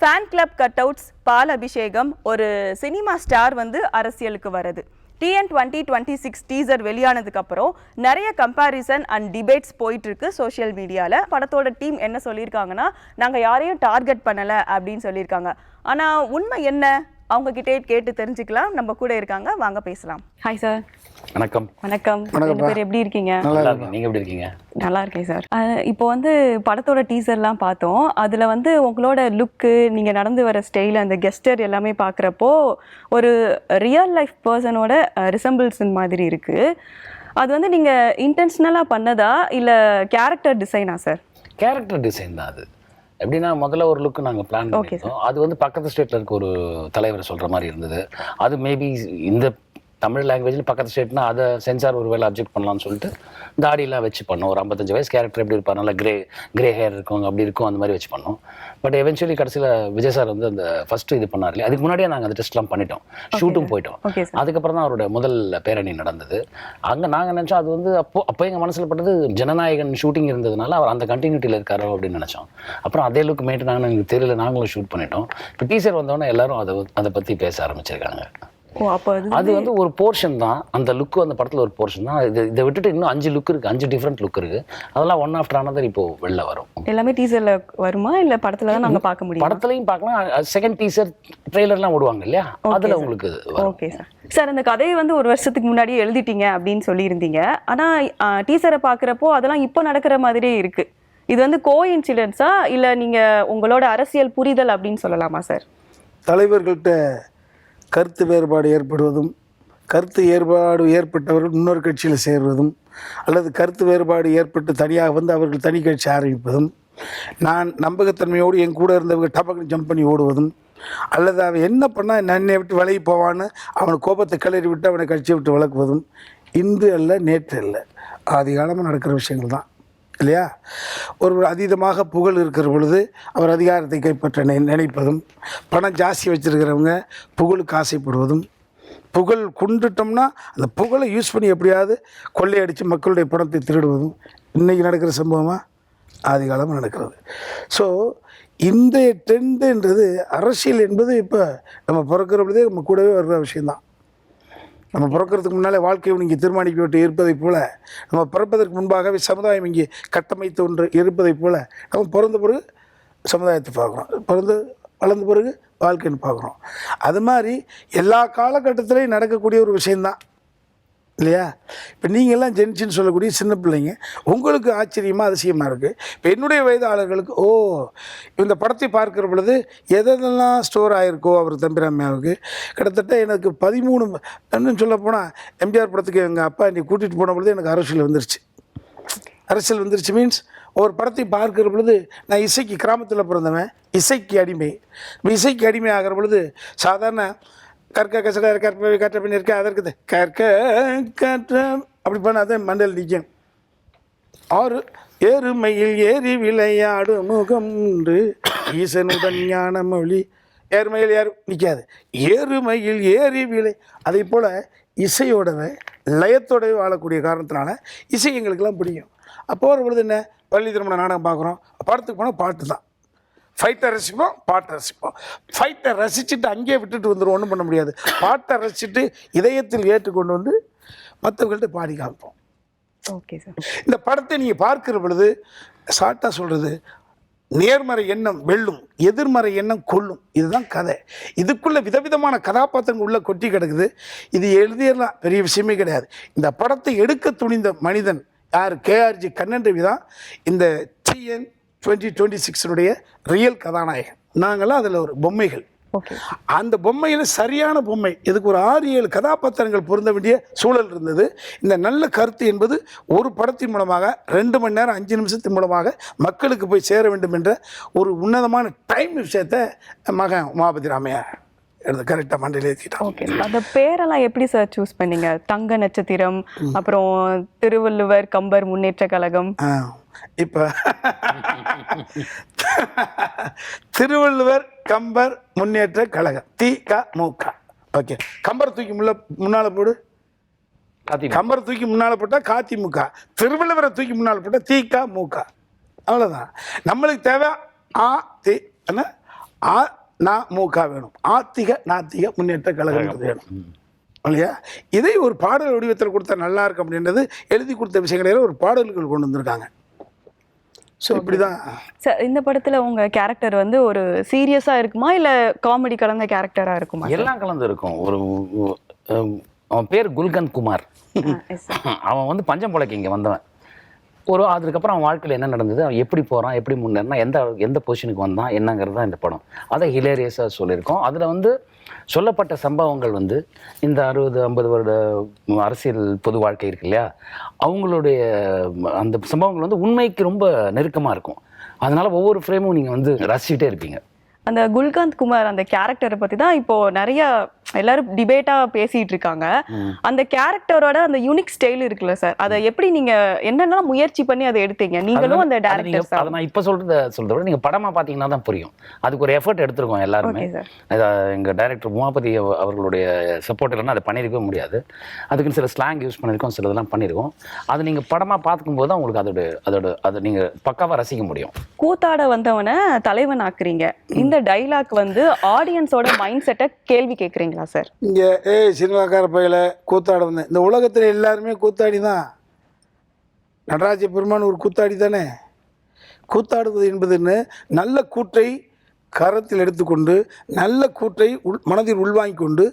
Fan club cut outs, பால் அபிஷேகம், ஒரு cinema star வந்து அரசியலுக்கு வருது. TN 2026 டீசர் வெளியானதுக்கு அப்புறம் நிறைய கம்பேரிசன் அண்ட் டிபேட்ஸ் போயிட்டு இருக்கு சோஷியல் மீடியால. படத்தோட டீம் என்ன சொல்லியிருக்காங்கன்னா, நாங்க யாரையும் டார்கெட் பண்ணல அப்படின்னு சொல்லியிருக்காங்க. ஆனா உண்மை என்ன, அவங்க கிட்டே கேட்டு தெரிஞ்சுக்கலாம். நம்ம கூட இருக்காங்க, வாங்க பேசலாம். Hi sir. வணக்கம். வணக்கம். ரெண்டு பேர் எப்படி இருக்கீங்க? நல்லா இருக்கேன். நீங்க எப்படி இருக்கீங்க? நல்லா இருக்கேன் சார். இப்போ வந்து படத்தோட டீசர்லாம் பார்த்தோம். அதில் வந்து உங்களோட லுக்கு, நீங்கள் நடந்து வர ஸ்டைல், அந்த கெஸ்டர் எல்லாமே பார்க்குறப்போ ஒரு ரியல் லைஃப் பர்சனோட ரிசம்பிள்ஸ் மாதிரி இருக்குது. அது வந்து நீங்கள் இன்டென்ஷனலாக பண்ணதா இல்லை கேரக்டர் டிசைனா சார்? கேரக்டர் டிசைன் தான் அது. எப்படின்னா முதல்ல ஒரு லுக்கு நாங்கள் பிளான் பண்ணியிருந்தோம். அது வந்து பக்கத்து ஸ்டேட்டில் இருக்க ஒரு தலைவர் சொல்கிற மாதிரி இருந்தது. அது மேபி இந்த தமிழ் லாங்குவேஜில் பக்கத்து ஸ்டேட்னா அதை சென்சார் ஒரு வேலை அப்ஜெக்ட் பண்ணலாம்னு சொல்லிட்டு தாடியெல்லாம் வச்சு பண்ணோம். ஒரு 55 வயசு கேரக்டர் எப்படி இருப்பார், நல்லா கிரே ஹேர் இருக்கும், அப்படி இருக்கும், அந்த மாதிரி வச்சு பண்ணோம். பட் எவென்ச்சுவலி கடைசியில் விஜய் சார் வந்து அந்த ஃபர்ஸ்ட் இது பண்ணார் இல்லையா, அதுக்கு முன்னாடியே நாங்கள் அந்த டெஸ்ட்லாம் பண்ணிட்டோம், ஷூட்டும் போயிட்டோம். அதுக்கப்புறம் தான் அவரோட முதல் பேரணி நடந்தது. அங்கே நாங்கள் நினச்சோம் அது வந்து அப்போ எங்கள் மனசில் பட்டது ஜனநாயகன் ஷூட்டிங் இருந்ததுனால அவர் அந்த கண்டினியூட்டியில் இருக்காரோ அப்படின்னு நினச்சோம். அப்புறம் அதே லுக்கு மேட்டு நாங்கள் எங்களுக்கு தெரியல, நாங்களும் ஷூட் பண்ணிட்டோம். இப்போ டீசர் வந்தோடனே எல்லாரும் அதை பற்றி பேச ஆரம்பிச்சிருக்காங்க. அது வந்து ஒரு போர்ஷன் தான், அந்த லுக்கு அந்த படத்தில் ஒரு போர்ஷன் தான். இதை விட்டுட்டு இன்னும் 5 லுக் இருக்குது, 5 டிஃப்ரெண்ட் லுக் இருக்குது. அதெல்லாம் ஒன் ஆஃப்டர் அனதர் இப்போ வெளில வரும். எல்லாமே டீசரில் வருமா இல்லை படத்தில் தான் நாங்கள் பார்க்க முடியும்? படத்துலையும் பார்க்கலாம். செகண்ட் டீசர் ட்ரெய்லர்லாம் விடுவாங்க இல்லையா, அதில் உங்களுக்கு. Okay sir. சார், அந்த கதையை வந்து ஒரு வருஷத்துக்கு முன்னாடியே எழுதிட்டீங்க அப்படின்னு சொல்லியிருந்தீங்க. ஆனால் டீசரை பார்க்குறப்போ அதெல்லாம் இப்போ நடக்கிற மாதிரியே இருக்குது. இது வந்து கோஇன்சிடென்ஸா இல்லை நீங்கள் உங்களோட அரசியல் புரிதல் அப்படின்னு சொல்லலாமா சார்? தலைவர்கள்ட்ட கருத்து வேறுபாடு ஏற்படுவதும், கருத்து வேறுபாடு ஏற்பட்டவர்கள் இன்னொரு கட்சியில் சேர்வதும், அல்லது கருத்து வேறுபாடு ஏற்பட்டு தனியாக வந்து அவர்கள் தனி கட்சி ஆரம்பிப்பதும், நான் நம்பகத்தன்மையோடு என் கூட இருந்தவங்க டபக்கு ஜம்ப் பண்ணி ஓடுவதும், அல்லது அவன் என்ன பண்ணால் நன்னை விட்டு விலகி போவான்னு அவனை கோபத்தை கிளறி விட்டு அவனை கட்சியை விட்டு விளக்குவதும் இன்று அல்ல நேற்று அல்ல, ஆதி காலமாக நடக்கிற விஷயங்கள் தான் இல்லையா? ஒரு அதீதமாக புகழ் இருக்கிற பொழுது அவர் அதிகாரத்தை கைப்பற்ற நினைப்பதும், பணம் ஜாஸ்தி வச்சுருக்கிறவங்க புகழுக்கு ஆசைப்படுவதும், புகழ் கொண்டுட்டோம்னா அந்த புகழை யூஸ் பண்ணி எப்படியாவது கொள்ளையடித்து மக்களுடைய பணத்தை திருடுவதும் இன்றைக்கி நடக்கிற சம்பவமாக ஆதி காலமாக நடக்கிறது. ஸோ இந்த ட்ரெண்டுன்றது, அரசியல் என்பது இப்போ நம்ம பிறக்கிற பொழுதே நம்ம கூடவே வர்ற விஷயந்தான். நம்ம பிறக்கிறதுக்கு முன்னாலே வாழ்க்கையை இங்கே தீர்மானிக்கப்பட்டு இருப்பதைப் போல், நம்ம பிறப்பதற்கு முன்பாகவே சமுதாயம் இங்கே கட்டமைத்து ஒன்று இருப்பதைப் போல், நம்ம பிறந்த பிறகு சமுதாயத்தை பார்க்குறோம், வளர்ந்த பிறகு வாழ்க்கைன்னு பார்க்குறோம். அது மாதிரி எல்லா காலகட்டத்திலையும் நடக்கக்கூடிய ஒரு விஷயந்தான் இல்லையா? இப்போ நீங்கள்லாம் ஜென்சின்னு சொல்லக்கூடிய சின்ன பிள்ளைங்க, உங்களுக்கு ஆச்சரியமாக அதிசயமாக இருக்குது. இப்போ என்னுடைய வயதாளர்களுக்கு இந்த படத்தை பார்க்குற பொழுது எதெல்லாம் ஸ்டோர் ஆகிருக்கோ அவர் தம்பிராமையாவுக்கு கிட்டத்தட்ட எனக்கு 13 சொல்லப்போனால் எம்ஜிஆர் படத்துக்கு எங்கள் அப்பா என்னை கூட்டிகிட்டு போன பொழுது எனக்கு அரசியல் வந்துருச்சு. மீன்ஸ் ஒரு படத்தை பார்க்குற பொழுது நான் இசைக்கு கிராமத்தில் பிறந்தவன், இசைக்கு அடிமை. இசைக்கு அடிமை ஆகிற பொழுது சாதாரண கற்க கசட கற்பவை கற்ற பண்ணி இருக்க அதற்கு கற்க கற்ற அப்படி பண்ண அதை மண்டல் நிற்கும். ஏறுமையில் ஏறி விளையாடு முகம் ஈசனுடன் ஞான மொழி. ஏறுமையில் நிற்காது, ஏறுமையில் ஏறி விளை. அதே போல் இசையோடவே லயத்தோடவே வாழக்கூடிய காரணத்தினால இசை எங்களுக்கெல்லாம் பிடிக்கும். அப்போ ஒரு பொழுது என்ன, பள்ளி திருமண நாடகம் பார்க்குறோம், படத்துக்கு போனால் பாட்டு தான். ஃபைட்டை ரசிப்போம், பாட்டை ரசிப்போம். ஃபைட்டை ரசிச்சுட்டு அங்கேயே விட்டுட்டு வந்துடும், ஒன்றும் பண்ண முடியாது. பாட்டை ரசிச்சுட்டு இதயத்தில் ஏற்றுக்கொண்டு வந்து மற்றவங்கள்ட்ட பாடி காமிப்போம். Okay sir. இந்த படத்தை நீங்கள் பார்க்குற பொழுது ஷார்ட்டாக சொல்கிறது, நேர்மறை எண்ணம் வெல்லும், எதிர்மறை எண்ணம் கொல்லும். இதுதான் கதை. இதுக்குள்ளே விதவிதமான கதாபாத்திரங்கள் உள்ளே கொட்டி கிடக்குது. இது எழுதியெல்லாம் பெரிய விஷயமே கிடையாது. இந்த படத்தை எடுக்க துணிந்த மனிதன் யார்? KRG கண்ணன் ரவி தான் இந்த TN 2026 ரியல் கதாநாயகன். நாங்களாம் அதில் ஒரு பொம்மைகள். அந்த பொம்மையில் சரியான பொம்மை. இதுக்கு ஒரு 6-7 கதாபாத்திரங்கள் பொருந்த வேண்டிய சூழல் இருந்தது. இந்த நல்ல கருத்து என்பது ஒரு படத்தின் மூலமாக 2 மணி நேரம் 5 நிமிஷத்தின் மூலமாக மக்களுக்கு போய் சேர வேண்டும் என்ற ஒரு உன்னதமான டைம் விஷயத்தை மகன் உமாபதி ராமையா கரெக்டாக மண்டையில் ஏற்றிட்டான். ஓகே. அந்த பேரெல்லாம் எப்படி சார் சூஸ் பண்ணீங்க? தங்க நட்சத்திரம், அப்புறம் திருவள்ளுவர் கம்பர் முன்னேற்ற கழகம். இப்போ திருவள்ளுவர் கம்பர் முன்னேற்ற கழகம் TKMUK. ஓகே, கம்பர் தூக்கி முன்னால் போடு. கம்பர் தூக்கி முன்னால் போட்டால் KTMUK, திருவள்ளுவரை தூக்கி முன்னால் போட்டால் TKMUK. அவ்வளோதான். நம்மளுக்கு தேவை மு க வேணும், ஆத்திக நாத்திக முன்னேற்ற கழகம் வேணும் இல்லையா? இதை ஒரு பாடல் வடிவத்தில் கொடுத்தா நல்லா இருக்கும் அப்படின்றது எழுதி கொடுத்த விஷயங்களே ஒரு பாடல்கள் கொண்டு வந்திருக்காங்க. ஸோ இப்படி தான் சார். இந்த படத்துல உங்க கேரக்டர் வந்து ஒரு சீரியஸா இருக்குமா இல்ல காமெடி கலந்த கேரக்டரா இருக்குமா? எல்லாம் கலந்து இருக்கும். ஒரு அவன் பேர் குல்கந்த் குமார். அவன் வந்து பஞ்சம் பொழைக்க இங்கே வந்தவன். அதுக்கப்புறம் அவன் வாழ்க்கையில் என்ன நடந்தது, அவன் எப்படி போகிறான், எப்படி முன்னேறினா, எந்த பொசிஷனுக்கு வந்தான் என்னங்கிறது தான் இந்த படம். அதை ஹிலேரியஸாக சொல்லியிருக்கோம். அதில் வந்து சொல்லப்பட்ட சம்பவங்கள் வந்து இந்த 60-50 வருட அரசியல் பொது வாழ்க்கை இருக்கு இல்லையா, அவங்களுடைய அந்த சம்பவங்கள் வந்து உண்மைக்கு ரொம்ப நெருக்கமாக இருக்கும். அதனால் ஒவ்வொரு ஃப்ரேமும் நீங்கள் வந்து ரசிச்சுட்டே இருப்பீங்க. அந்த குல்காந்த் குமார் அந்த கேரக்டரை பத்தி தான் இப்போ நிறைய எல்லாரும் டிபேட்டா பேசிட்டு இருக்காங்க. அந்த கேரக்டரோட அந்த யூனிக் ஸ்டைல் இருக்குல்ல சார், அதை எப்படி நீங்க என்னெல்லாம் முயற்சி பண்ணி அதை எடுத்தீங்க நீங்களும் அந்த டைரக்டர் சார்? அதை நான் இப்போ சொல்றத விட நீங்க படமா பாத்தீங்கன்னா தான் புரியும். அதுக்கு ஒரு எஃபர்ட் எடுத்திருக்கோம் எல்லாருமே. எங்க டைரக்டர் உமாபதி அவர்களுடைய சப்போர்ட் இல்லைன்னா அதை பண்ணிருக்கவே முடியாது. அதுக்குன்னு சில ஸ்லாங் யூஸ் பண்ணியிருக்கோம், சில இதெல்லாம் பண்ணியிருக்கோம். அது நீங்க படமா பார்க்கும் போது தான் உங்களுக்கு அதை நீங்க பக்காவா ரசிக்க முடியும். கூத்தாட வந்தவனை தலைவன் ஆக்குறீங்க. இந்த டைலாக் வந்து ஆடியன்ஸோட மைண்ட் செட்டை கேள்வி கேட்குறீங்களா சார்? இங்கே சினிமாக்கார பையில கூத்தாட வந்தேன். இந்த உலகத்தில் எல்லாருமே கூத்தாடி தான். நடராஜ பெருமான் ஒரு கூத்தாடி தானே. கூத்தாடுவது என்பதுன்னு நல்ல கூற்றை கரத்தில் எடுத்துக்கொண்டு நல்ல கூற்றை மனதில் உள்வாங்கி கொண்டு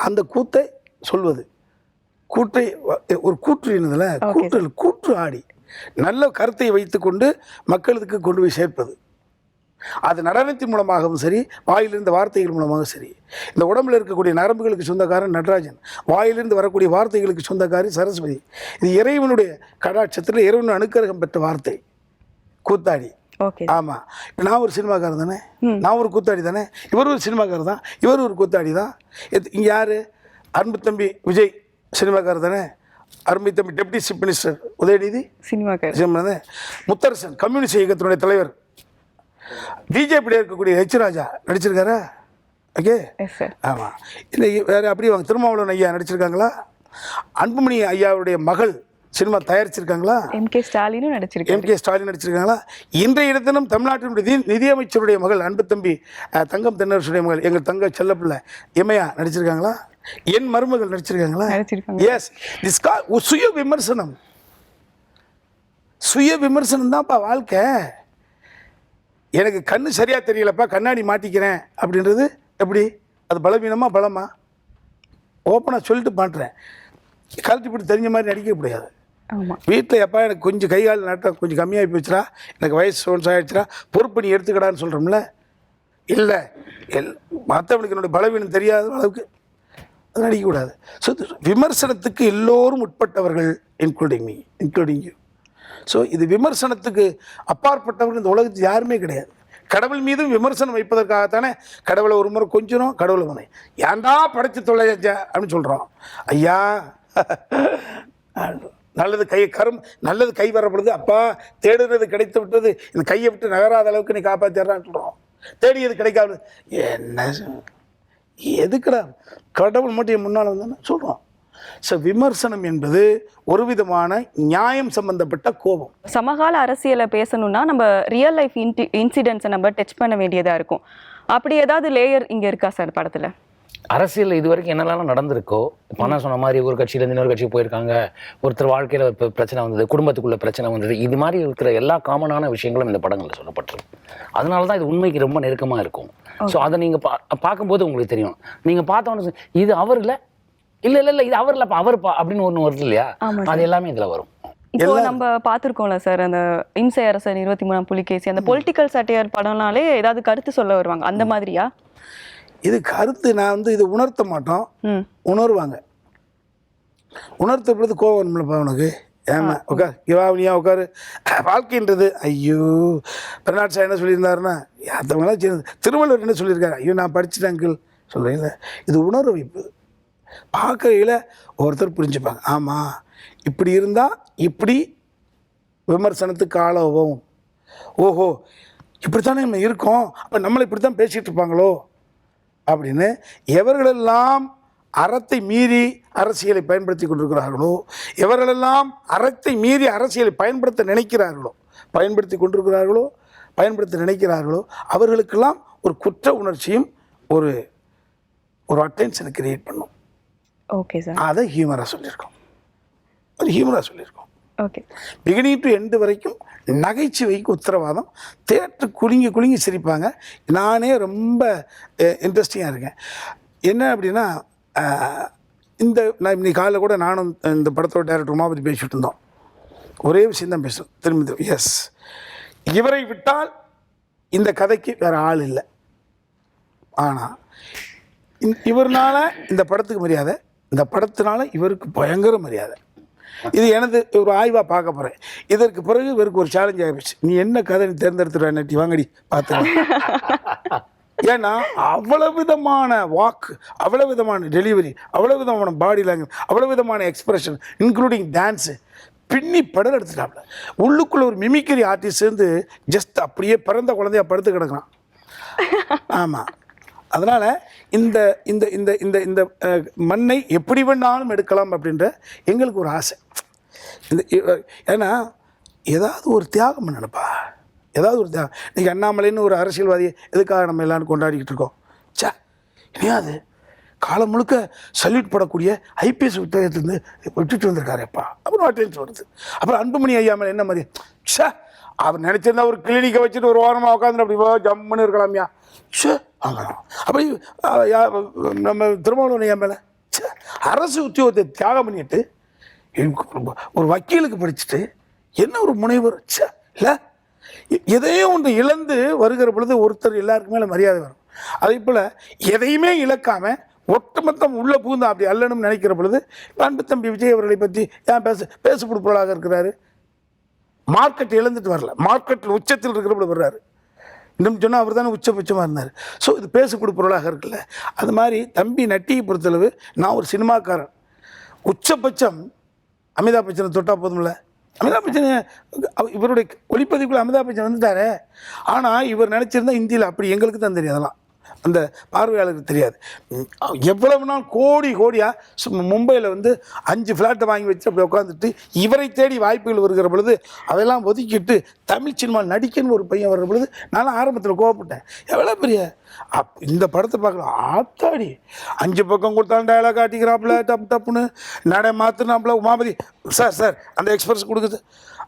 அந்த கூத்தை சொல்வது. கூற்றை ஒரு கூற்று என்னதில்ல, கூற்று ஆடி நல்ல கருத்தை வைத்துக்கொண்டு மக்களுக்கு கொண்டு போய் சேர்ப்பது. அது நடனத்தின் மூலமாகவும் சரி, வாயிலிருந்த வார்த்தைகள் மூலமாகவும் சரி. இந்த உடம்பில் இருக்கக்கூடிய நரம்புகளுக்கு சொந்தக்காரன் நடராஜன், வாயிலிருந்து வரக்கூடிய வார்த்தைகளுக்கு சொந்தக்காரி சரஸ்வதி. இது இறைவனுடைய கடாட்சத்தில் இறைவன் அனுக்கிரகம் பெற்ற வார்த்தை கூத்தாடி. ஆமாம், நான் ஒரு சினிமாக்காரர் தானே, நான் ஒரு கூத்தாடி தானே, இவர் ஒரு சினிமாக்காரர் தான், இவர் ஒரு கூத்தாடி தான். இங்கே யார்? அன்பு தம்பி விஜய் சினிமாக்காரர் தானே, அருமை தம்பி டெப்டி சீஃப் மினிஸ்டர் உதயநிதி சினிமாக்காரர், முத்தரசன் கம்யூனிஸ்ட் இயக்கத்தினுடைய தலைவர், பிஜேபியில் இருக்கக்கூடிய ஹெச் ராஜா நடிச்சிருக்காரா? ஓகே, ஆமாம். இல்லை வேறு அப்படி வாங்க, திருமாவளவன் ஐயா நடிச்சிருக்காங்களா? அன்புமணி ஐயாவுடைய மகள் சினிமா தயாரிச்சிருக்காங்களா? எம்கே ஸ்டாலின் நடிச்சிருக்காங்களா? இன்றைய தினம் தமிழ்நாட்டினுடைய நிதியமைச்சருடைய மகள் அன்பு தம்பி தங்கம் தென்னரசுடைய மகள் எங்கள் தங்க செல்லப்பிள்ளை எம்ஐயா நடிச்சிருக்காங்களா? என் மருமகள் நடிச்சிருக்காங்களா? எஸ், திஸ் சுய விமர்சனம் தான்ப்பா வாழ்க்கை. எனக்கு கண்ணு சரியாக தெரியலப்பா, கண்ணாடி மாட்டிக்கிறேன் அப்படின்றது எப்படி? அது பலவீனமா பலமா? ஓப்பனாக சொல்லிட்டு மாட்டுறேன். கழட்டி போட்டு தெரிஞ்ச மாதிரி நடிக்க முடியாது. வீட்டில் எப்பா எனக்கு கொஞ்சம் கைகால் நாட்டம் கொஞ்சம் கம்மியாகி போச்சுடா, எனக்கு வயசு ஒன்ஸ் ஆகிடுச்சுடா, பொறுப்பு நீ எடுத்துக்கடான்னு சொல்கிறோம்ல. இல்லை, மற்றவனுக்கு என்னுடைய பலவீனம் தெரியாத அளவுக்கு அது நடிக்கக்கூடாது. ஸோ விமர்சனத்துக்கு எல்லோரும் உட்பட்டவர்கள், இன்க்ளூடிங் யூ. ஸோ இது விமர்சனத்துக்கு அப்பாற்பட்டவர்கள் இந்த உலகத்தில் யாருமே கிடையாது. கடவுள் மீதும் விமர்சனம் வைப்பதற்காகத்தானே கடவுளை ஒரு முறை கொஞ்சம் கடவுளை முனை ஏன்டா படைச்சு தொலைச்ச அப்படின்னு சொல்கிறோம். ஐயா நல்லது கை வரப்படுது, அப்பா தேடுறது கிடைத்து விட்டது, இந்த கையை விட்டு நகராத அளவுக்கு நீ காப்பாற்றிடுறான்னு சொல்கிறோம். தேடியது கிடைக்காது. என்ன எதுக்குடா கடவுள் மட்டும் முன்னால் வந்தானே சொல்கிறோம். ஸோ விமர்சனம் என்பது ஒரு விதமான நியாயம் சம்பந்தப்பட்ட கோபம். சமகால அரசியலை பேசணும்னா நம்ம ரியல் லைஃப் இன்சிடென்ட்ஸை நம்ம டச் பண்ண வேண்டியதாக இருக்கும். அப்படி ஏதாவது லேயர் இங்கே இருக்கா சார் படத்தில்? அரசியல் இது வரைக்கும் என்னெல்லாம் நடந்திருக்கோ, பணம் சொன்ன மாதிரி ஒரு கட்சியிலேருந்து இன்னொரு கட்சிக்கு போயிருக்காங்க, ஒருத்தர் வாழ்க்கையில் பிரச்சனை வந்தது, குடும்பத்துக்குள்ள பிரச்சனை வந்தது, இது மாதிரி இருக்கிற எல்லா காமனான விஷயங்களும் இந்த படங்களில் சொல்லப்பட்டிருக்கு. அதனால தான் இது உண்மைக்கு ரொம்ப நெருக்கமாக இருக்கும். ஸோ அதை நீங்கள் பார்க்கும்போது உங்களுக்கு தெரியும். நீங்கள் பார்த்தோன்னு இது அவர் இல்லை, இது அவர் இல்லப்பா, அவர்ப்பா அப்படின்னு ஒன்று வருது இல்லையா, அது எல்லாமே இதில் வரும். இப்போ நம்ம பார்த்துருக்கோம்ல சார், அந்த இம்சை அரசன் 23ஆம் புலிகேசி, அந்த பொலிட்டிக்கல் சட்டையர் படம்னாலே ஏதாவது கருத்து சொல்ல வருவாங்க, அந்த மாதிரியா? இது கருத்து நான் இது உணர்த்த மாட்டோம், உணர்வாங்க. உணர்த்தப்படுறது கோவம் வரும்லப்பா உனக்கு, ஏமா உட்கார் இவாவனியா உட்காரு. வாழ்க்கைன்றது ஐயோ பெருநாட் சார் என்ன சொல்லியிருந்தாருன்னா, யாத்தவங்களாம் திருவள்ளுவர் என்ன சொல்லியிருக்காரு, ஐயோ நான் படிச்சுட்டேன் அங்கிள் சொல்கிறீங்களே, இது உணர்வு வைப்பு. பார்க்கையில் ஒருத்தர் புரிஞ்சுப்பாங்க, ஆமாம் இப்படி இருந்தால் இப்படி விமர்சனத்துக்கு ஆளாகும், ஓஹோ இப்படித்தானே நம்ம இருக்கோம், அப்போ நம்மளை இப்படி தான் பேசிகிட்டு இருப்பாங்களோ அப்படின்னு. எவர்களெல்லாம் அறத்தை மீறி அரசியலை பயன்படுத்தி கொண்டிருக்கிறார்களோ, எவர்களெல்லாம் அறத்தை மீறி அரசியலை பயன்படுத்த நினைக்கிறார்களோ, பயன்படுத்த நினைக்கிறார்களோ அவர்களுக்கெல்லாம் ஒரு குற்ற உணர்ச்சியும் ஒரு ஒரு அட்டென்ஷனை கிரியேட் பண்ணும். Okay sir. அதை ஹியூமராக சொல்லியிருக்கோம். ஒரு ஹியூமராக சொல்லியிருக்கோம். ஓகே. பிகினிங் டு எண்டு வரைக்கும் நகைச்சுவைக்கு உத்தரவாதம். தேட்டர் குலுங்கி குலுங்கி சிரிப்பாங்க. நானே ரொம்ப இன்ட்ரெஸ்டிங்காக இருக்கேன். என்ன அப்படின்னா நான் இன்னைக்கு காலையில் கூட நானும் இந்த படத்தோட டைரக்டர் உமாபதி பேசிகிட்டு இருந்தோம். ஒரே விஷயம் தான் பேசுகிறோம் திரும்பி. எஸ், இவரை விட்டால் இந்த கதைக்கு வேறு ஆள் இல்லை. ஆனால் இவர்னால இந்த படத்துக்கு மரியாதை, இந்த படத்தினால இவருக்கு பயங்கர மரியாதை. இது எனது ஒரு ஆய்வாக பார்க்க போகிறேன். இதற்கு பிறகு இவருக்கு ஒரு சேலஞ்ச் ஆகிடுச்சு. நீ என்ன கதை நீ தேர்ந்தெடுத்துடுவ நட்டி வாங்கடி பார்த்து. ஏன்னா அவ்வளவு விதமான வாக்கு, அவ்வளவு விதமான டெலிவரி, அவ்வளவு விதமான பாடி லாங்குவேஜ், அவ்வளவு விதமான எக்ஸ்பிரஷன் இன்க்ளூடிங் டான்ஸு பின்னி படம் எடுத்துட்டாப்ல. உள்ளுக்குள்ள ஒரு மிமிக்ரி ஆர்டிஸ்ட் சேர்ந்து ஜஸ்ட் அப்படியே பிறந்த குழந்தையா படுத்து கிடக்கலாம். ஆமாம். அதனால் இந்த இந்த இந்த இந்த இந்த மண்ணை எப்படி வேணாலும் எடுக்கலாம் அப்படின்ற எங்களுக்கு ஒரு ஆசை. இந்த ஏன்னா ஏதாவது ஒரு தியாகம் பண்ணணுப்பா, ஏதாவது ஒரு தியாகம். இன்றைக்கி அண்ணாமலைன்னு ஒரு அரசியல்வாதியை எதுக்காக நம்ம எல்லாரும் கொண்டாடிக்கிட்டு இருக்கோம்? சே, இனியாது காலம் முழுக்க சல்யூட் படக்கூடிய ஐபிஎஸ் உத்தியோகத்துலேருந்து விட்டுட்டு வந்திருக்காருப்பா. அப்புறம் அட்டென்ஷன் வருது. அப்புறம் அன்புமணி ஐயா மேலே என்ன மாதிரி, சே அவர் நினச்சிருந்தா ஒரு கிளினிக்கை வச்சுட்டு ஒரு ஓரமாக உட்காந்துட்டு அப்படி ஜம்முன்னு இருக்கலாம்யா. சே ஆமாம். அப்படி நம்ம திருமாவளவன் ஐயா மேலே சே அரசு உத்தியோகத்தை தியாகம் பண்ணிட்டு ஒரு வக்கீலுக்கு படிச்சுட்டு என்ன ஒரு முனைவர். சே இல்லை, எதையும் ஒன்று இழந்து வருகிற பொழுது ஒருத்தர் எல்லாருக்கும் மேலே மரியாதை வரும். அதே போல் எதையுமே இழக்காமல் ஒட்டுமொத்தம் உள்ள பூந்து அப்படி அல்லணும்னு நினைக்கிற பொழுது அன்பு தம்பி விஜய் அவர்களை பற்றி ஏன் பேச பொருளாக இருக்கிறாரு. மார்க்கெட் இழந்துட்டு வரல, மார்க்கெட்டில் உச்சத்தில் இருக்கிற பொழுது வர்றாரு. இன்னும் சொன்னால் அவர் தானே உச்சபட்சமாக இருந்தார். ஸோ இது பேச பொருளாக இருக்குல்ல. அது மாதிரி தம்பி நட்டியை பொறுத்தளவு நான் ஒரு சினிமாக்காரன். உச்சபட்சம் அமிதாப் பச்சனை தொட்டா போதும்ல. அமிதாப் பச்சன் இவருடைய ஒளிப்பதிவுக்குள்ள அமிதாப் பச்சன் வந்துட்டாரே. ஆனால் இவர் நினச்சிருந்தா இந்தியில் அப்படி எங்களுக்கு தான் தெரியும். அதெல்லாம் அந்த பார்வையாளருக்கு தெரியாது. எவ்வளவு நாள் கோடியாக மும்பையில் 5 ஃப்ளாட்டை வாங்கி வச்சு அப்படி உட்காந்துட்டு இவரை தேடி வாய்ப்புகள் வருகிற பொழுது அதெல்லாம் ஒதுக்கிட்டு தமிழ் சினிமா நடிக்கணும்னு ஒரு பையன் வர்ற பொழுது நானும் ஆரம்பத்தில் கோவப்பட்டேன். எவ்வளோ பெரிய இந்த படத்தை பார்க்கலாம். ஆத்தாடி 5 பக்கம் கொடுத்தாலும் டயலாக் காட்டிக்கிறாப்புல, டப்புன்னு நடை மாற்றினாப்புல. உமாபதி சார் அந்த எக்ஸ்பிரஸ் கொடுக்குது.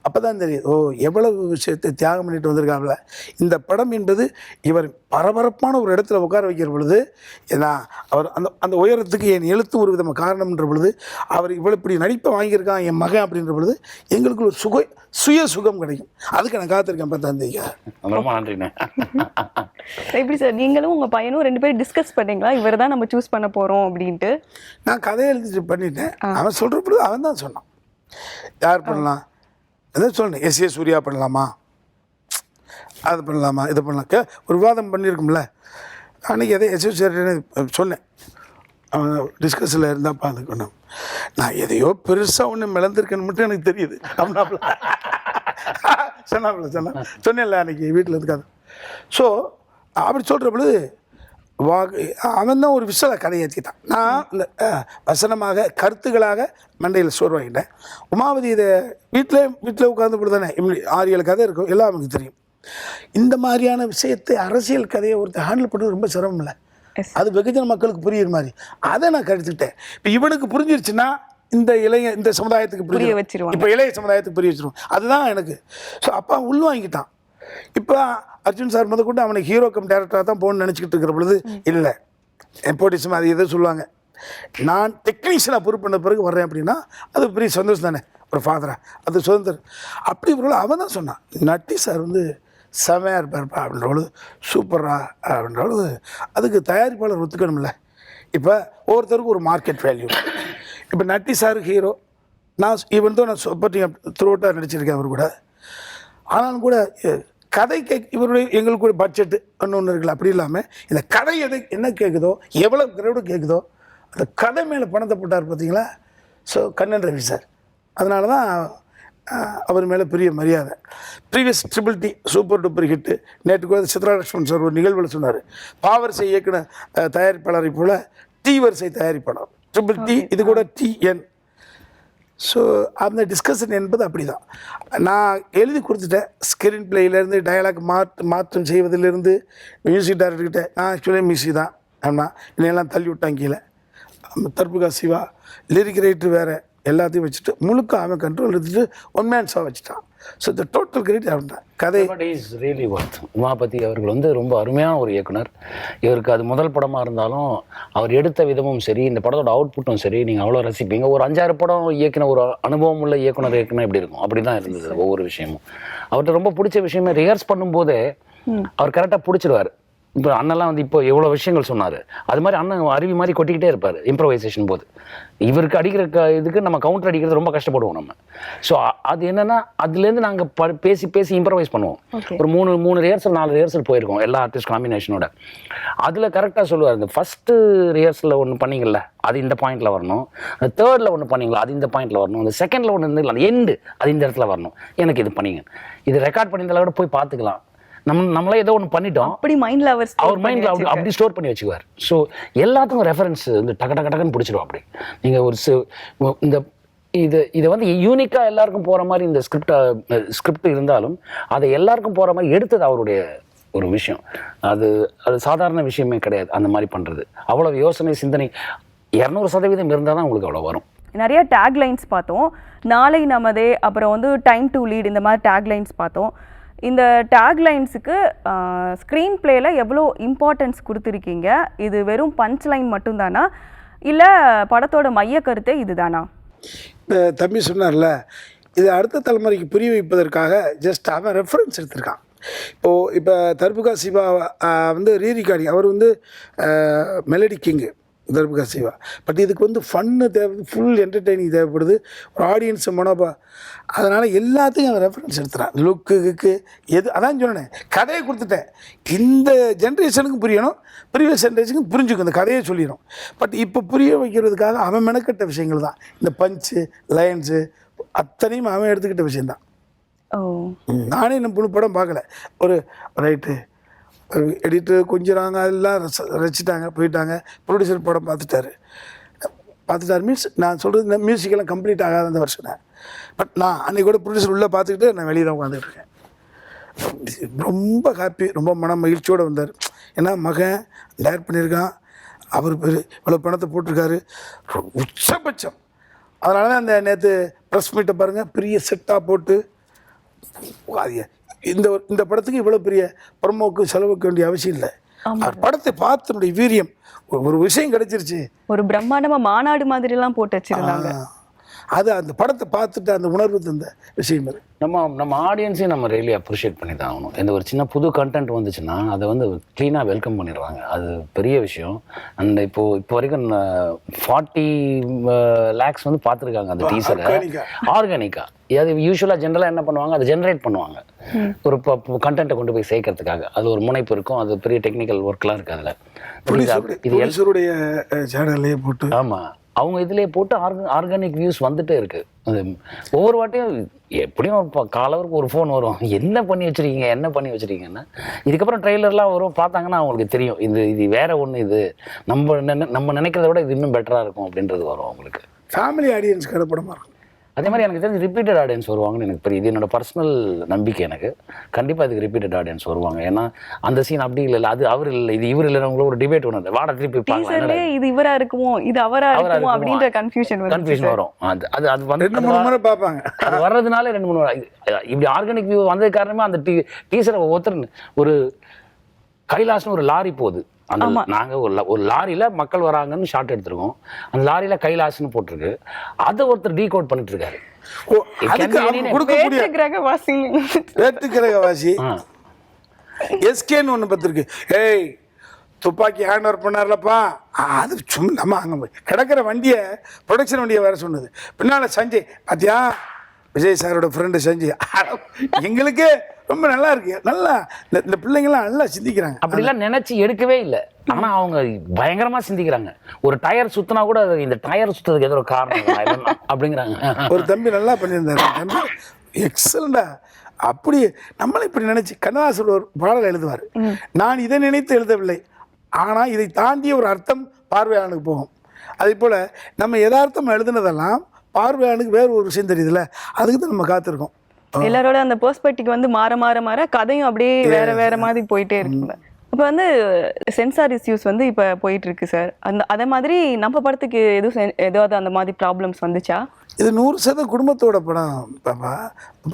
அப்போ தான் தெரியுது, ஓ எவ்வளவு விஷயத்தை தியாகம் பண்ணிட்டு வந்திருக்காப்புல. இந்த படம் என்பது இவர் பரபரப்பான ஒரு இடத்துல உட்கார வைக்கிற பொழுது, ஏன்னா அவர் அந்த உயரத்துக்கு என் எழுத்து ஒரு விதமாக காரணம்ன்ற பொழுது, அவர் இவ்வளோ இப்படி நடிப்பை வாங்கியிருக்கான் என் மகன் அப்படின்ற பொழுது எங்களுக்கு ஒரு சுய சுகம் கிடைக்கும். அதுக்கு நான் காத்திருக்கேன். பார்த்தாந்தீங்க. ரொம்ப நன்றிண்ணே. எப்படி சார் நீங்களும் உங்கள் பையனும் 2 பேரும் டிஸ்கஸ் பண்ணீங்களா இவர் தான் நம்ம சூஸ் பண்ண போகிறோம் அப்படின்ட்டு? நான் கதையை எழுதிட்டு பண்ணிட்டேன். அவன் சொல்கிற பொழுது அவன் தான் சொன்னான், யார் பண்ணலாம் எதாவது சொன்னேன். எஸ் சூர்யா பண்ணலாமா, அது பண்ணலாமா, இதை பண்ணலாம் ஒரு விவாதம் பண்ணியிருக்கும்ல. அன்றைக்கி எதை சூர்யா சொன்னேன். அவன் டிஸ்கஸில் இருந்தாப்பா அதுக்கு ஒன்று நான் எதையோ பெருசாக ஒன்று மிளந்திருக்கேன்னு மட்டும் எனக்கு தெரியுது அப்படின்னாப்புல சொன்னேன்ல அன்றைக்கி வீட்டில் இருக்காது. ஸோ அப்படி சொல்கிற பொழுது அவன் தான் ஒரு விஷயம் கதை ஏற்றிட்டான். நான் இந்த வசனமாக கருத்துக்களாக மண்டையில் சோறு வாங்கிட்டேன். உமாவதி இதை வீட்டில் உட்கார்ந்து போட்டு தானே 6-7 கதை இருக்கும், எல்லாம் அவனுக்கு தெரியும். இந்த மாதிரியான விஷயத்தை அரசியல் கதையை ஒருத்தர் ஹேண்டில் பண்ணுறது ரொம்ப சிரமம் இல்லை. அது வெகுஜன மக்களுக்கு புரியுற மாதிரி அதை நான் கருத்துக்கிட்டேன். இப்போ இவனுக்கு புரிஞ்சிருச்சுன்னா இந்த சமுதாயத்துக்கு புரிய வச்சிருவான். இப்போ இளைய சமுதாயத்துக்கு புரிய வச்சிருவோம். அதுதான் எனக்கு. ஸோ அப்பா உள்வாங்கிட்டான். இப்போ அர்ஜுன் சார் முதற்கொண்டு அவனுக்கு ஹீரோ கம் டேரக்டராக தான் போகணும்னு நினச்சிக்கிட்டு இருக்கிற பொழுது இல்லை நெப்போட்டிசம் அது எதை சொல்லுவாங்க. நான் டெக்னீஷியனாக பொறுப்பு பண்ண பிறகு வர்றேன் அப்படின்னா அது பெரிய சந்தோஷம் தானே ஒரு ஃபாதராக. அது சுதந்திரம். அப்படி ஒரு அவன் தான் சொன்னான், நட்டி சார் செமையாக இருப்பார்ப்பா அப்படின்ற பொழுது, சூப்பரா அப்படின்ற பொழுது அதுக்கு தயாரிப்பாளர் ஒத்துக்கணும்ல. இப்போ ஒவ்வொருத்தருக்கும் ஒரு மார்க்கெட் வேல்யூ. இப்போ நட்டி சார் ஹீரோ, நான் நான் சப்போர்ட்டிங் த்ரூ அவுட்டாக நடிச்சிருக்கேன் அவர் கூட. ஆனாலும் கூட கதை இவருடைய எங்களுக்கு கூட பட்ஜெட்டு ஒன்று இருக்குல்ல. அப்படி இல்லாமல் இந்த கதை என்ன கேட்குதோ, எவ்வளோ கிரௌடு கேட்குதோ அந்த கதை மேலே பணத்தை போட்டார் பார்த்தீங்களா. ஸோ கண்ணன் ரவி சார், அதனால தான் அவர் மேலே பெரிய மரியாதை. Previous triple super duper hit. நேற்று கூட சித்ரா லட்சுமணன் சார் ஒரு நிகழ்வில் சொன்னார், பாவரிசை இயக்குன தயாரிப்பாளரை போல் டி வரிசை தயாரிப்பாளர் ட்ரிபிள் டி, இது கூட TN. ஸோ அந்த டிஸ்கஷன் என்பது அப்படி தான். நான் எழுதி கொடுத்துட்டேன். ஸ்க்ரீன் பிளேயிலேருந்து டயலாக் மாற்றம் செய்வதிலிருந்து மியூசிக் டைரக்டர்கிட்ட நான் ஆக்சுவலி மியூசிக் தான் ஆமாம் என்னையெல்லாம் தள்ளி விட்டாங்க கீழே. தர்புகா சிவா லிரிக் ரைட்டர் வேறு எல்லாத்தையும் வச்சுட்டு முழுக்க அவன் கண்ட்ரோல் எடுத்துட்டு ஒன் மேன் ஷோ வச்சுட்டான். ஸோ இந்த டோட்டல் கிரெடிட் அவன் தான். கதை இஸ் ரியலி ஒர்த். உமாபதி அவர்கள் வந்து ரொம்ப அருமையான ஒரு இயக்குனர். இவருக்கு அது முதல் படமாக இருந்தாலும் அவர் எடுத்த விதமும் சரி, இந்த படத்தோட அவுட்புட்டும் சரி, நீங்கள் அவ்வளோ ரசிப்பீங்க. ஒரு 5-6 படம் இயக்குன ஒரு அனுபவம் உள்ள இயக்குனர் இயக்குனர் எப்படி இருக்கும் அப்படி தான் இருந்தது ஒவ்வொரு விஷயமும். அவர்கிட்ட ரொம்ப பிடிச்ச விஷயமே ரிஹர்ஸ் பண்ணும்போதே அவர் கரெக்டாக பிடிச்சிடுவார். இப்போ அண்ணெல்லாம் வந்து இப்போ எவ்வளோ விஷயங்கள் சொன்னார், அது மாதிரி அண்ணன் அருவி மாதிரி கொட்டிக்கிட்டே இருப்பார் இம்ப்ரவைசேஷன் போது. இவருக்கு அடிக்கிற இதுக்கு நம்ம கவுண்டர் அடிக்கிறது ரொம்ப கஷ்டப்படுவோம் நம்ம. ஸோ அது என்னென்னா அதுலேருந்து நாங்கள் பேசி இம்ப்ரவைஸ் பண்ணுவோம். ஒரு 3 ரிஹர்சல் 4 ரிஹர்சல் போயிருக்கோம் எல்லா ஆர்டிஸ்ட் காம்பினேஷனோட. அதில் கரெக்டாக சொல்லுவார், இந்த ஃபஸ்ட்டு ரிஹர்சலில் ஒன்று பண்ணிங்கள்ல அது இந்த பாயிண்டில் வரணும், அந்த தேர்டில் ஒன்று பண்ணிங்களா அது இந்த பாயிண்டில் வரணும், அந்த செகண்டில் ஒன்று இருந்துங்களா அந்த எண்டு அது இந்த இடத்துல வரணும், எனக்கு இது பண்ணிங்க, இது ரெக்கார்ட் பண்ணியிருந்தால கூட போய் பார்த்துக்கலாம், நம்மளே ஏதோ ஒன்று பண்ணிட்டோம் அப்படி மைண்ட்ல அவர் மைண்ட்ல அப்படி ஸ்டோர் பண்ணி வச்சுக்குவார். ஸோ எல்லாத்துக்கும் ரெஃபரன்ஸ் வந்து டக்குன்னு பிடிச்சிடும். அப்படி நீங்கள் இந்த இதை வந்து யூனிக்காக எல்லாருக்கும் போகிற மாதிரி இந்த ஸ்கிரிப்ட் இருந்தாலும் அதை எல்லாருக்கும் போகிற மாதிரி எடுத்தது அவருடைய ஒரு விஷயம். அது சாதாரண விஷயமே கிடையாது. அந்த மாதிரி பண்ணுறது அவ்வளோ யோசனை சிந்தனை 200% இருந்தால் தான் உங்களுக்கு அவ்வளோ வரும். நிறைய டேக்லைன்ஸ் பார்த்தோம். நாளை நமதே, அப்புறம் வந்து டைம் டு லீட், இந்த மாதிரி டேக்லைன்ஸ் பார்த்தோம். இந்த டேக்லைன்ஸுக்கு ஸ்க்ரீன் பிளேல எவ்வளோ இம்பார்ட்டன்ஸ் கொடுத்துருக்கீங்க? இது வெறும் பஞ்ச் லைன் மட்டும்தானா, இல்லை படத்தோட மைய கருத்தே இதுதானா? இப்போ தம்பி சொன்னார்ல, இது அடுத்த தலைமுறைக்கு புரிய வைப்பதற்காக ஜஸ்ட் அவன் ரெஃபரன்ஸ் எடுத்திருக்கான். இப்போ தர்புகா சிவா வந்து ரீரிகார்டிங், அவர் வந்து melody king Darbuka Siva. But இதுக்கு வந்து ஃபன்னு தேவை, ஃபுல் என்டர்டெய்னிங் தேவைப்படுது, ஒரு ஆடியன்ஸு மனோபா. அதனால் எல்லாத்தையும் அவன் ரெஃபரன்ஸ் எடுத்துகிறான். லுக்கு எது அதான் சொன்னேன், கதையை கொடுத்துட்டேன். இந்த ஜென்ரேஷனுக்கும் புரியணும், ப்ரீவியஸ் ஜென்ரேஷனுக்கும் புரிஞ்சுக்கும், இந்த கதையை சொல்லிடும். பட் இப்போ புரிய வைக்கிறதுக்காக அவன் மெனக்கட்ட விஷயங்கள் தான் இந்த பஞ்சு லைன்ஸு அத்தனையும் அவன் எடுத்துக்கிட்ட விஷயந்தான். நானே நம்ம புது படம் பார்க்கல. ஒரு ரைட்டு எடிட்டர் கொஞ்சிறாங்க, எல்லாம் ரசிச்சிட்டாங்க, போயிட்டாங்க. ப்ரொடியூசர் படம் பார்த்துட்டாரு மீன்ஸ் நான் சொல்கிறது இந்த மியூசிக்கெல்லாம் கம்ப்ளீட் ஆகாத அந்த வருஷம். பட் நான் அன்றைக்கி கூட ப்ரொடியூசர் உள்ளே பார்த்துக்கிட்டு நான் வெளியே தான் உட்காந்துட்ருக்கேன். ரொம்ப ஹாப்பி, ரொம்ப மன மகிழ்ச்சியோடு வந்தார். ஏன்னா மகன் டைரக்ட் பண்ணியிருக்கான், அவர் இவ்வளோ பணத்தை போட்டிருக்காரு, உச்சபட்சம். அதனால தான் அந்த நேற்று ப்ரெஸ் மீட்டை பாருங்கள், பெரிய செட்டாக போட்டு இந்த படத்துக்கு இவ்வளோ பெரிய ப்ரமோக்கு செலவுக்க வேண்டிய அவசியம் இல்லை. அவர் படத்தை பார்த்து வீரியம், ஒரு விஷயம் கிடைச்சிருச்சு. ஒரு பிரம்மாண்டமா மாநாடு மாதிரிலாம் போட்டு வச்சிருந்தாங்க. அது அந்த படத்தை பார்த்துட்டு அந்த உணர்வு தந்த விஷயம் அது. நம்ம ஆடியன்ஸையும் நம்ம ரியலி அப்ரிஷியேட் பண்ணி தான் ஆகணும். இந்த ஒரு சின்ன புது கண்டென்ட் வந்துச்சுன்னா அதை வந்து க்ளீனாக வெல்கம் பண்ணிடுவாங்க. அது பெரிய விஷயம். அந்த இப்போ வரைக்கும் 40 lakhs வந்து பார்த்துருக்காங்க அந்த டீசரை ஆர்கானிக்காக. அது யூஸ்வலாக ஜென்ரலாக என்ன பண்ணுவாங்க, அதை ஜென்ரேட் பண்ணுவாங்க ஒரு கண்டென்ட்டை கொண்டு போய் சேர்க்கறதுக்காக. அது ஒரு முனைப்பு இருக்கும், அது பெரிய டெக்னிக்கல் ஒர்க்லாம் இருக்குது அதில். இது எல்லாருடைய சேனல்லையே போட்டு ஆமாம் அவங்க இதிலே போட்டு ஆர்கானிக் வியூஸ் வந்துட்டே இருக்குது. அது ஒவ்வொரு வாட்டியும் எப்படியும் காலவருக்கு ஒரு ஃபோன் வரும், என்ன பண்ணி வச்சுருக்கீங்கன்னா. இதுக்கப்புறம் ட்ரெய்லர்லாம் வரும், பார்த்தாங்கன்னா அவங்களுக்கு தெரியும் இது வேற ஒன்று, இது நம்ம நினைக்கிறத விட இது இன்னும் பெட்டராக இருக்கும் அப்படின்றது வரும் அவங்களுக்கு. ஃபேமிலி ஆடியன்ஸ் கடப்படமாக இருக்கும். அதே மாதிரி எனக்கு தெரிஞ்சு ரிப்பீட்டட் ஆடியன்ஸ் வருவாங்கன்னு எனக்கு தெரியுது. என்னோட பர்சனல் நம்பிக்கை எனக்கு கண்டிப்பாக இதுக்கு ரிப்பீட்டட் ஆடியன்ஸ் வருவாங்க. ஏன்னா அந்த சீன் அப்படி இல்லை, அது அவர் இல்லை, இது இவர் இல்லை, உங்களோட ஒரு டிபேட் ஒன்று வாட திருப்பி பார்க்கலாம், இது இவரா இருக்குமோ இது அவரா இருக்குமோ அப்படின்ற கன்ஃபியூஷன் வரும். அது வந்து 2-3 முறை பார்ப்பாங்க. அது வர்றதுனால 2-3 முறை இப்படி ஆர்கானிக் வியூ வந்தது காரணமே அந்த டீசரை ஒருத்தர் ஒரு கைலாசம் ஒரு லாரி போகுது, அந்த நாங்கள் ஒரு லாரியில் மக்கள் வராங்கன்னு ஷார்ட் எடுத்துருக்கோம், அந்த லாரியில் கைலாசன்னு போட்டிருக்கு, அதை ஒருத்தர் டீகோட் பண்ணிட்டு இருக்காரு. எஸ்கேன்னு ஒன்று பார்த்துருக்கு. ஏய் துப்பாக்கி ஹேண்ட் ஓவர் பண்ணார்லப்பா, அது சும்மா நம்ம அங்கே கிடக்கிற வண்டியை ப்ரொடக்ஷன் வண்டியை வேற சொன்னது. பின்னால் சஞ்சய் பார்த்தியா, விஜய் சாரோட ஃப்ரெண்டு சஞ்சய், எங்களுக்கே ரொம்ப நல்லா இருக்கு. நல்லா இந்த பிள்ளைங்கள்லாம் நல்லா சிந்திக்கிறாங்க. அப்படிலாம் நினைச்சு எடுக்கவே இல்லை, ஆனால் அவங்க பயங்கரமா சிந்திக்கிறாங்க. ஒரு டயர் சுத்தினா கூட இந்த டயர் சுத்துறதுக்கு ஏதோ ஒரு காரணம் அப்படிங்கிறாங்க. ஒரு தம்பி நல்லா பண்ணியிருந்தாரு, தம்பி எக்ஸலண்டா. அப்படி நம்மளும் இப்படி நினைச்சு கண்ணதாசன் ஒரு பாடல் எழுதுவார், நான் இதை நினைத்து எழுதவில்லை, ஆனால் இதை தாண்டிய ஒரு அர்த்தம் பார்வையாளனுக்கு போகும். அதே போல் நம்ம யதார்த்தம் எழுதுனதெல்லாம் பார்வையானுக்கு வேறு ஒரு விஷயம் தெரியுதுல்ல, அதுக்கு தான் நம்ம காத்திருக்கோம். எல்லாரோட அந்த பெர்ஸ்பெக்டிவ் வந்து மாற மாற மாற கதையும் அப்படியே வேற வேற மாதிரி போயிட்டே இருக்குங்க. இப்போ வந்து சென்சார் இஷ்யூஸ் வந்து இப்போ போயிட்டு இருக்கு சார். அதே மாதிரி நம்ம படத்துக்கு ஏதாவது அந்த மாதிரி ப்ராப்ளம்ஸ் வந்துச்சா? இது 100% குடும்பத்தோட படம் பாப்பா,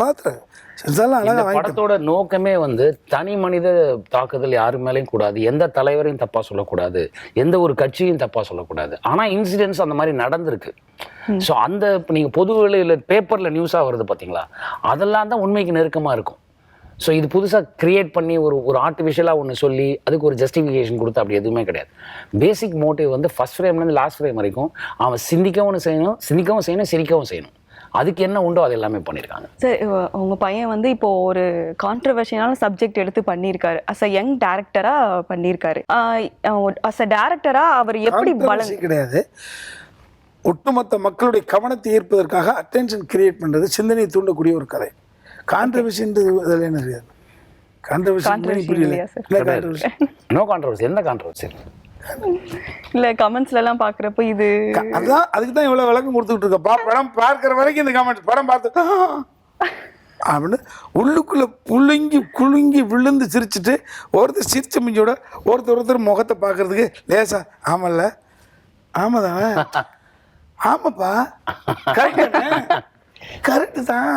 பார்த்துறேன். சென்சார்லாம் இந்த அழகாக படத்தோட நோக்கமே வந்து தனி மனித தாக்குதல் யாரு மேலேயும் கூடாது, எந்த தலைவரையும் தப்பா சொல்லக்கூடாது, எந்த ஒரு கட்சியும் தப்பா சொல்லக்கூடாது. ஆனா இன்சிடென்ட்ஸ் அந்த மாதிரி நடந்திருக்கு. ஸோ அந்த இப்போ நீங்கள் பொது வெளியில் பேப்பரில் நியூஸாக வருது பார்த்தீங்களா, அதெல்லாம் தான் உண்மைக்கு நெருக்கமாக இருக்கும். ஸோ இது புதுசாக கிரியேட் பண்ணி ஒரு ஆர்டிஃபிஷியலாக ஒன்று சொல்லி அதுக்கு ஒரு ஜஸ்டிஃபிகேஷன் கொடுத்து அப்படி எதுவுமே கிடையாது. பேசிக் மோட்டிவ் வந்து ஃபர்ஸ்ட் ஃப்ரேம்லேருந்து லாஸ்ட் ஃப்ரேம் வரைக்கும் அவன் சிந்திக்கவும் செய்யணும், சிரிக்கவும் செய்யணும். அதுக்கு என்ன உண்டோ அது எல்லாமே பண்ணியிருக்காங்க. சார் உங்கள் பையன் வந்து இப்போ ஒரு கான்ட்ரவர்ஷியலான சப்ஜெக்ட் எடுத்து பண்ணியிருக்காரு. அஸ் அ யங் டேரக்டராக பண்ணியிருக்காரு. அஸ் அ டேரக்டராக அவர் எப்படி கிடையாது, ஒட்டுமொத்த மக்களுடைய கவனத்தை ஈர்ப்பதற்காக அட்டென்ஷன் கிரியேட் பண்ணுறது, சிந்தனையை தூண்டக்கூடிய ஒரு கதை. கான்ட்ரவர்சின்றது அதில் என்ன தெரியாது. No controversy. எந்த கான்ட்ரவர்சி இல்லை, கமெண்ட்ஸ்லாம் பார்க்குறப்போ இது அதான் அதுக்கு தான் இவ்வளோ விளக்கம் கொடுத்துக்கிட்டு இருக்கா. படம் பார்க்குற வரைக்கும் இந்த கமெண்ட்ஸ், படம் பார்த்து அப்படின்னு உள்ளுக்குள்ளே குலுங்கி விழுந்து சிரிச்சுட்டு ஒருத்தர் சிரிச்ச மிஞ்சோட ஒருத்தர் முகத்தை பார்க்கறதுக்கு லேசா ஆமல்ல, ஆமாதானே, ஆமாப்பா, கரெக்டு தான்,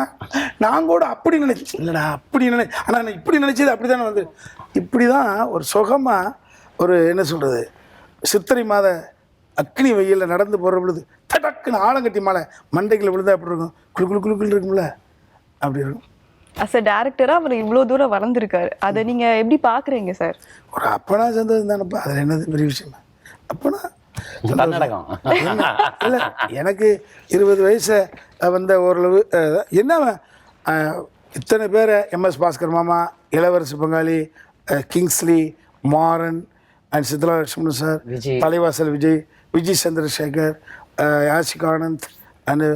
நான் கூட அப்படி நினைச்சேன், இல்லைடா அப்படி ஆனால் நான் இப்படி நினைச்சது அப்படி தானே வந்து இப்படி தான் ஒரு சுகமாக ஒரு என்ன சொல்கிறது, சித்திரை மாத அக்னி வெயிலில் நடந்து போகிற பொழுது தடக்குன்னு ஆலங்கட்டி மாலை மண்டைகளை விழுந்தா அப்படி இருக்கும், குழு இருக்கும்ல, அப்படி இருக்கும். அஸ் அ டேரக்டராக அவர் இவ்வளோ தூரம் வளர்ந்துருக்காரு. அதை நீங்கள் எப்படி பார்க்குறீங்க சார்? ஒரு அப்பனா சந்தோஷம் தானப்பா, அதில் என்னது பெரிய விஷயம். அப்பனா இல்லை, எனக்கு 20 வயசு வந்த ஓரளவு என்ன இத்தனை பேரை எம்எஸ் பாஸ்கர் மாமா, இளவரசு பங்காளி, Kingsley, Maran and Chitra Lakshmanan sir, Thalaivasal Vijay Chandrasekhar, Yashik Anand and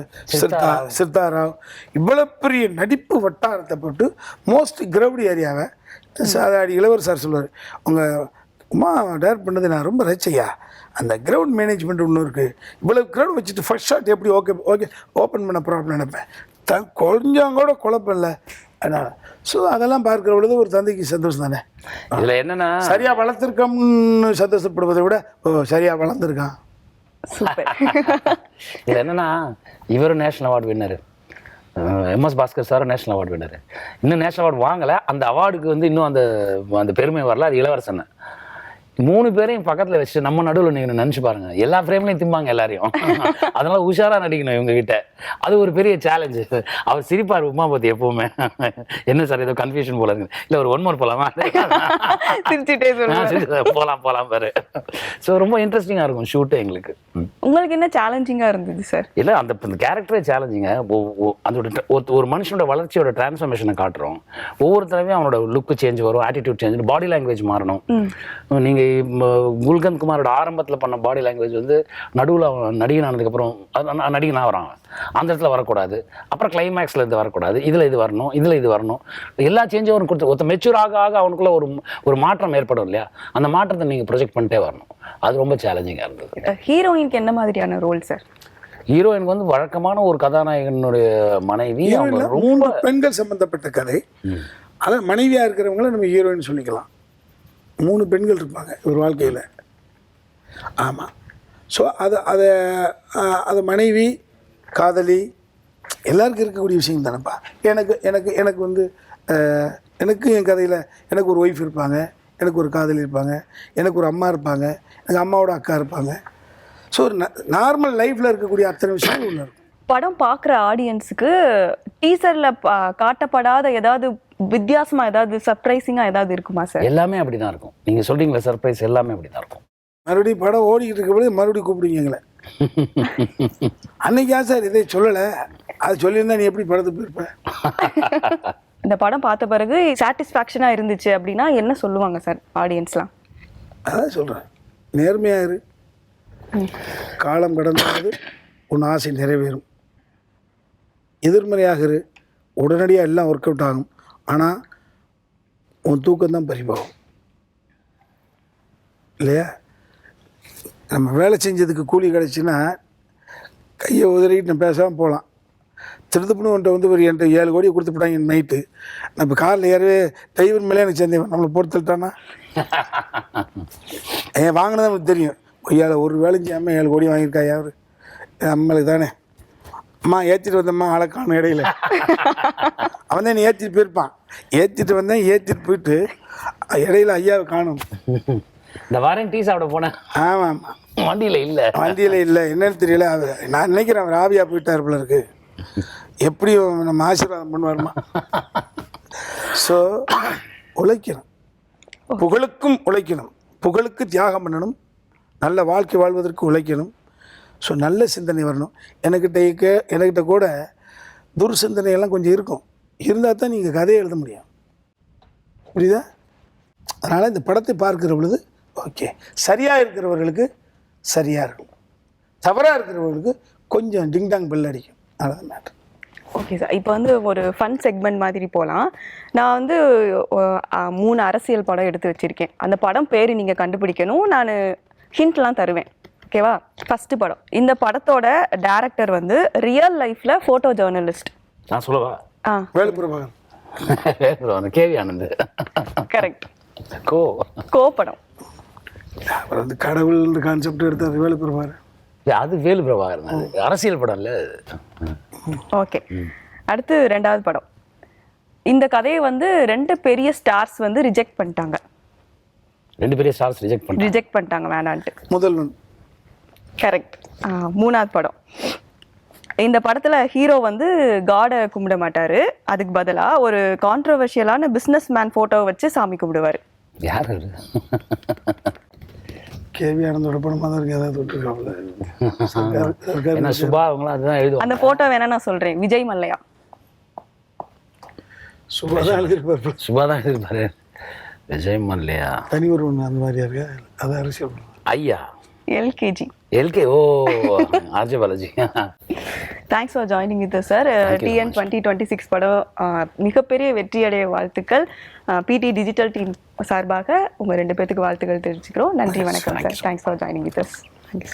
Sitharao, இவ்வளோ பெரிய நடிப்பு வட்டாரத்தை போட்டு மோஸ்ட் கிரவுடி ஏரியாவை சாதாடி இளவரசர் சொல்லுவார், உங்கள் உமா டேரக்ட் பண்ணது நான் ரொம்ப ரசிச்சையா, அந்த கிரவுண்ட் மேனேஜ்மெண்ட் ஒன்று இருக்குது, இவ்வளோ கிரவுண்ட் வச்சுட்டு ஃபர்ஸ்ட் ஷாட் எப்படி ஓப்பன் பண்ண ப்ராப்ளம் நினைப்பேன், கொஞ்சம் கூட குழப்பம் இல்லை. அதனால் ஸோ அதெல்லாம் பார்க்குற பொழுது ஒரு தந்தைக்கு சந்தோஷம் தானே. இதில் என்னென்னா சரியாக வளர்த்துருக்கோம்னு சந்தோஷப்படுவதை விட சரியாக வளர்ந்துருக்கான். இதில் என்னென்னா இவரும் national award winner, MS Bhaskar சாரும் நேஷ்னல் அவார்டு வின்னர். இன்னும் நேஷ்னல் அவார்டு வாங்கலை, அந்த அவார்டுக்கு வந்து இன்னும் அந்த பெருமை வரல. அது இளவரசன். 3 பேரையும் பக்கத்தில் வச்சுட்டு நம்ம நடுவில் நீங்கள் நினச்சி பாருங்கள், எல்லா ஃப்ரேம்லையும் திம்பாங்க எல்லாரையும். அதனால உஷாராக நடிக்கணும் இவங்க கிட்ட. அது ஒரு பெரிய சேலஞ்சு. அவர் சிரிப்பார் உமா பற்றி எப்பவுமே, என்ன சார் ஏதோ கன்ஃபியூஷன் போல இருக்கு, இல்லை ஒரு 1 more போகலாமா, போகலாம் பாரு. ஸோ ரொம்ப இன்ட்ரெஸ்டிங்காக இருக்கும் ஷூட்டு எங்களுக்கு. உங்களுக்கு என்ன சேலஞ்சிங்காக இருந்தது சார்? இல்லை, அந்த கேரக்டரே சேலஞ்சிங்க. அதோட ஒரு மனுஷனோட வளர்ச்சியோட டிரான்ஸ்ஃபர்மேஷனை காட்டுறோம். ஒவ்வொரு தடவையும் அவனோட லுக்கு சேஞ்ச் வரும், ஆட்டிடியூட் சேஞ்ச், பாடி லாங்குவேஜ் மாறணும். நீங்கள் குல்கந்த் குமாரோட ஆரம்பத்தில் பண்ண பாடி லாங்குவேஜ் வந்து நடுவில் நடிகன் ஆனதுக்கப்புறம் நடிகனாக வரான், அந்த இடத்துல வரக்கூடாது. அப்புறம் கிளைமேக்ஸில் இது வரக்கூடாது, இதில் இது வரணும், இதில் இது வரணும். எல்லா சேஞ்சும் அவனுக்கு கொடுத்து ஒருத்த மெச்சூர் ஆக அவனுக்குள்ள ஒரு மாற்றம் ஏற்படும் இல்லையா, அந்த மாற்றத்தை நீங்கள் ப்ரொஜெக்ட் பண்ணிட்டே வரணும். அது ரொம்ப சேலஞ்சிங்காக இருந்தது. ஹீரோயினுக்கு என்ன மாதிரியான ரோல் சார்? ஹீரோயினுக்கு வந்து வழக்கமான ஒரு கதாநாயகனுடைய மனைவி. ரொம்ப பெண்கள் சம்பந்தப்பட்ட கதை. அதான் மனைவியாக இருக்கிறவங்கள நம்ம ஹீரோயின் சொல்லிக்கலாம். 3 பெண்கள் இருப்பாங்க ஒரு வாழ்க்கையில். ஆமாம். ஸோ அதை மனைவி, காதலி, எல்லாருக்கும் இருக்கக்கூடிய விஷயம் தானேப்பா. எனக்கு வந்து எனக்கு என் கதையில் எனக்கு ஒரு ஒய்ஃப் இருப்பாங்க, எனக்கு ஒரு காதலி இருப்பாங்க, எனக்கு ஒரு அம்மா இருப்பாங்க, எனக்கு அம்மாவோட அக்கா இருப்பாங்க. ஸோ ஒரு நார்மல் லைஃப்பில் இருக்கக்கூடிய அத்தனை விஷயங்கள் ஒன்று இருக்கும். படம் பார்க்குற ஆடியன்ஸுக்கு டீசரில் காட்டப்படாத ஏதாவது வித்தியாசமா ஏதாவது சர்ப்ரைசிங்கா ஏதாவது இருக்குமா சார்? எல்லாமே அப்படிதான் இருக்கும். நீங்க சொல்றீங்களா சர்ப்ரைஸ், எல்லாமே அப்படிதான் இருக்கும். மறுபடியும் படம் ஓடிக்கிட்டு இருக்க மறுபடியும் கூப்பிடுங்க எங்களை. அன்னைக்கா சார் இதை சொல்லலை, அது சொல்லியிருந்தா நீ எப்படி படத்தை போயிருப்ப? இந்த படம் பார்த்த பிறகு சாட்டிஸ்ஃபேக்ஷனாக இருந்துச்சு அப்படின்னா என்ன சொல்லுவாங்க சார் ஆடியன்ஸ்லாம்? அதான் சொல்கிறேன், நேர்மையாக இரு, காலம் கடந்தது உன் ஆசை நிறைவேறும். எதிர்மறையாக இரு, உடனடியாக எல்லாம் ஒர்க் அவுட் ஆகும், ஆனால் உன் தூக்கம்தான் பறிபோகும் இல்லையா. நம்ம வேலை செஞ்சதுக்கு கூலி கிடச்சின்னா கையை உதறிட்டு நான் பேசாமல் போகலாம். திருத்துப்புன்னு வந்துட்டு வந்து ஒரு என்கிட்ட 7 கோடி கொடுத்துட்டாங்க நைட்டு. நம்ம காரில் ஏறவே டிரைவர் மேலே எனக்கு சேர்ந்தேன் நம்மளை பொறுத்துட்டானா ஏன் வாங்கினது நமக்கு தெரியும். ஐயாவில் ஒரு வேலை செய்யாமல் 7 கோடி வாங்கியிருக்கா யார் நம்மளுக்கு தானே. அம்மா ஏற்றிட்டு வந்தம்மா ஆளக்கான இடையில அவன் தான் நீ ஏற்றிட்டு போயிருப்பான். ஏற்றிட்டு வந்தேன் ஏற்றிட்டு போயிட்டு இடையில ஐயாவை காணும். இந்த வாரம் டீ சாப்பிட போனேன். ஆமாம் ஆமாம் வண்டியில் இல்லை என்னன்னு தெரியல. நான் நினைக்கிறேன் அவர் ஆவியாக போயிட்டார் போல இருக்கு. எப்படியும் நம்ம ஆசீர்வாதம் பண்ணுவாருமா. ஸோ உழைக்கணும், புகழுக்கும் உழைக்கணும், புகழுக்கு தியாகம் பண்ணணும், நல்ல வாழ்க்கை வாழ்வதற்கு உழைக்கணும். ஸோ நல்ல சிந்தனை வரணும். எனக்கிட்ட கூட துர்சிந்தனையெல்லாம் கொஞ்சம் இருக்கும். இருந்தால் தான் நீங்கள் கதையை எழுத முடியும். புரியுதா? அதனால் இந்த படத்தை பார்க்கிற பொழுது ஓகே சரியாக இருக்கிறவர்களுக்கு சரியாக இருக்கும், தவறாக இருக்கிறவர்களுக்கு கொஞ்சம் டிங்டாங் பெல் அடிக்கும். அதான் மேட்ரு. ஓகே சார், இப்போ வந்து ஒரு ஃபன் செக்மெண்ட் மாதிரி போகலாம். நான் வந்து 3 அரசியல் படம் எடுத்து வச்சுருக்கேன். அந்த படம் பேர் நீங்கள் கண்டுபிடிக்கணும். நான் ஹிண்ட்லாம் தருவேன். ஓகேவா? ஃபஸ்ட்டு படம். இந்த படத்தோட டைரக்டர் வந்து ரியல் லைஃப்பில் ஃபோட்டோ ஜேர்னலிஸ்ட். நான் சொல்லவா? வேலுப்பிரபாகரன். கேவி ஆனந்த். கரெக்ட். கோ படம். அப்புறம் வந்து கடவுள் கான்செப்ட் எடுத்தார் வேலுப்பிரபாகரன். அது வேலுப்பிரபாகரன். அது அரசியல் படம் இல்லை. ஓகே, அடுத்து 2வது படம். இந்த கதையை வந்து 2 பெரிய ஸ்டார்ஸ் வந்து ரிஜெக்ட் பண்ணிட்டாங்க. 2 பெரிய ஸ்டார்ஸ் ரிஜெக்ட் பண்ணிட்டாங்க வேணான்ட்டு. முதல் ஒன். கரெக்ட். 3வது படம். இந்த படத்துல ஹீரோ வந்து காடை கும்பிட மாட்டாரு. அதுக்கு பதிலா ஒரு கான்ட்ரோவர்ஷியலான பிசினஸ் மேன் போட்டோவை வச்சு சாமி கும்பிடுவாரு. யார்? கேவி ஆனந்தோட படமாக தான் இருக்கு. ஏதாவது விட்டுருக்காங்களா? சுபா அவங்களாம் அதுதான் எழுதுவாங்க. அந்த போட்டோ வேணா நான் சொல்றேன். விஜய் மல்லையா. சுபா தான் எழுதிருப்பாரு. விஜய் மல்லையா தனி ஒரு ஒன்று அந்த மாதிரியா இருக்கு. அது அரசியல் ஐயா. எல்கேஜி. ஓ RJ Balaji. Thanks for joining with sir. TN 2026 படம் மிகப்பெரிய வெற்றியடைய வாழ்த்துக்கள். PT டிஜிட்டல் டீம் சார்பாக உங்கள் 2 பேத்துக்கு வாழ்த்துக்கள் தெரிவிச்சுக்கிறோம். நன்றி, வணக்கம் sir. Thanks for joining with us. Thank you.